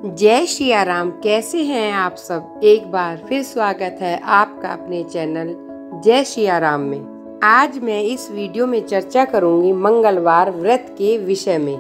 जय सिया राम। कैसे हैं आप सब? एक बार फिर स्वागत है आपका अपने चैनल जय सिया राम में। आज मैं इस वीडियो में चर्चा करूंगी मंगलवार व्रत के विषय में।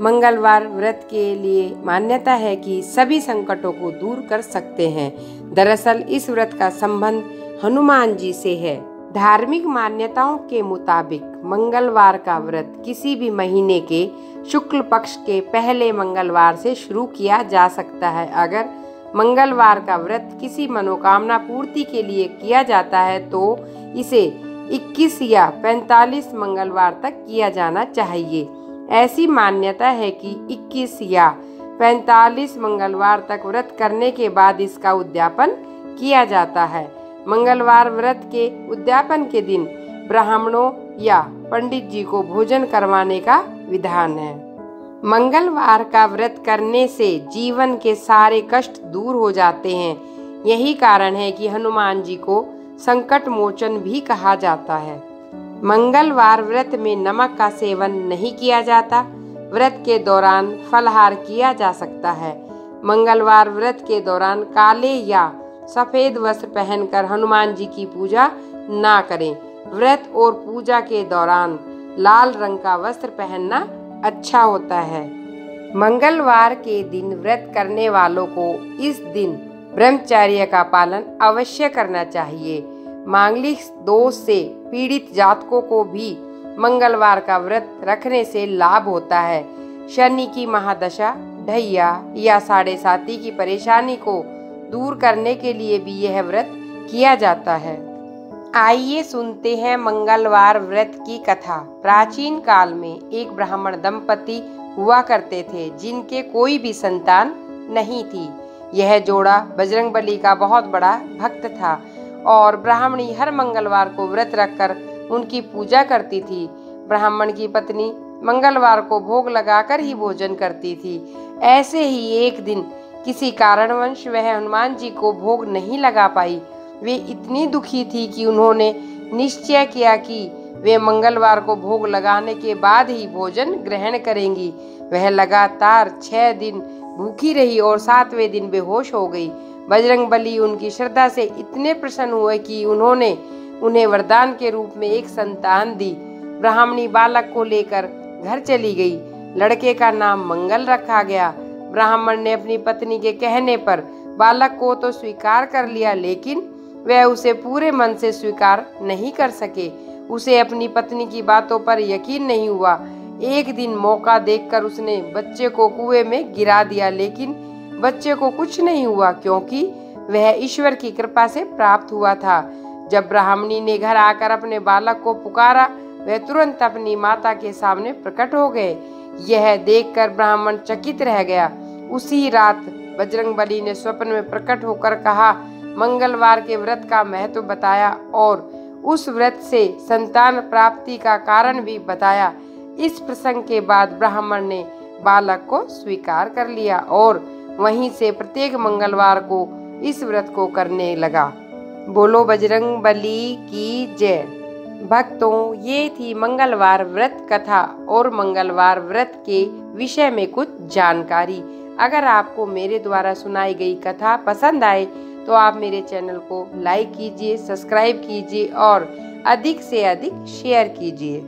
मंगलवार व्रत के लिए मान्यता है कि सभी संकटों को दूर कर सकते हैं। दरअसल इस व्रत का संबंध हनुमान जी से है। धार्मिक मान्यताओं के मुताबिक मंगलवार का व्रत किसी भी महीने के शुक्ल पक्ष के पहले मंगलवार से शुरू किया जा सकता है। अगर मंगलवार का व्रत किसी मनोकामना पूर्ति के लिए किया जाता है तो इसे 21 या 45 मंगलवार तक किया जाना चाहिए। ऐसी मान्यता है कि 21 या 45 मंगलवार तक व्रत करने के बाद इसका उद्यापन किया जाता है। मंगलवार व्रत के उद्यापन के दिन ब्राह्मणों या पंडित जी को भोजन करवाने का विधान है। मंगलवार का व्रत करने से जीवन के सारे कष्ट दूर हो जाते हैं। यही कारण है कि हनुमान जी को संकट मोचन भी कहा जाता है। मंगलवार व्रत में नमक का सेवन नहीं किया जाता। व्रत के दौरान फलाहार किया जा सकता है। मंगलवार व्रत के दौरान काले या सफेद वस्त्र पहनकर हनुमान जी की पूजा ना करें। व्रत और पूजा के दौरान लाल रंग का वस्त्र पहनना अच्छा होता है। मंगलवार के दिन व्रत करने वालों को इस दिन ब्रह्मचर्य का पालन अवश्य करना चाहिए। मांगलिक दोष से पीड़ित जातकों को भी मंगलवार का व्रत रखने से लाभ होता है। शनि की महादशा, ढैया या साढ़े साती की परेशानी को दूर करने के लिए भी यह व्रत किया जाता है। आइए सुनते हैं मंगलवार व्रत की कथा। प्राचीन काल में एक ब्राह्मण दंपति हुआ करते थे जिनके कोई भी संतान नहीं थी। यह जोड़ा बजरंगबली का बहुत बड़ा भक्त था और ब्राह्मणी हर मंगलवार को व्रत रखकर उनकी पूजा करती थी। ब्राह्मण की पत्नी मंगलवार को भोग लगाकर ही भोजन करती थी। ऐसे ही एक दिन किसी कारणवश वह हनुमान जी को भोग नहीं लगा पाई। वे इतनी दुखी थी कि उन्होंने निश्चय किया कि वे मंगलवार को भोग लगाने के बाद ही भोजन ग्रहण करेंगी। वह लगातार 6 दिन भूखी रही और 7वें दिन बेहोश हो गई। बजरंगबली उनकी श्रद्धा से इतने प्रसन्न हुए कि उन्होंने उन्हें वरदान के रूप में एक संतान दी। ब्राह्मणी बालक को लेकर घर चली गई। लड़के का नाम मंगल रखा गया। ब्राह्मण ने अपनी पत्नी के कहने पर बालक को तो स्वीकार कर लिया, लेकिन वह उसे पूरे मन से स्वीकार नहीं कर सके। उसे अपनी पत्नी की बातों पर यकीन नहीं हुआ। एक दिन मौका देखकर उसने बच्चे को कुएं में गिरा दिया, लेकिन बच्चे को कुछ नहीं हुआ क्योंकि वह ईश्वर की कृपा से प्राप्त हुआ था। जब ब्राह्मणी ने घर आकर अपने बालक को पुकारा, वह तुरंत अपनी माता के सामने प्रकट हो गए। यह देखकर ब्राह्मण चकित रह गया। उसी रात बजरंगबली ने स्वप्न में प्रकट होकर कहा, मंगलवार के व्रत का महत्व बताया और उस व्रत से संतान प्राप्ति का कारण भी बताया। इस प्रसंग के बाद ब्राह्मण ने बालक को स्वीकार कर लिया और वहीं से प्रत्येक मंगलवार को इस व्रत को करने लगा। बोलो बजरंगबली की जय। भक्तों, ये थी मंगलवार व्रत कथा और मंगलवार व्रत के विषय में कुछ जानकारी। अगर आपको मेरे द्वारा सुनाई गई कथा पसंद आए तो आप मेरे चैनल को लाइक कीजिए, सब्सक्राइब कीजिए और अधिक से अधिक शेयर कीजिए।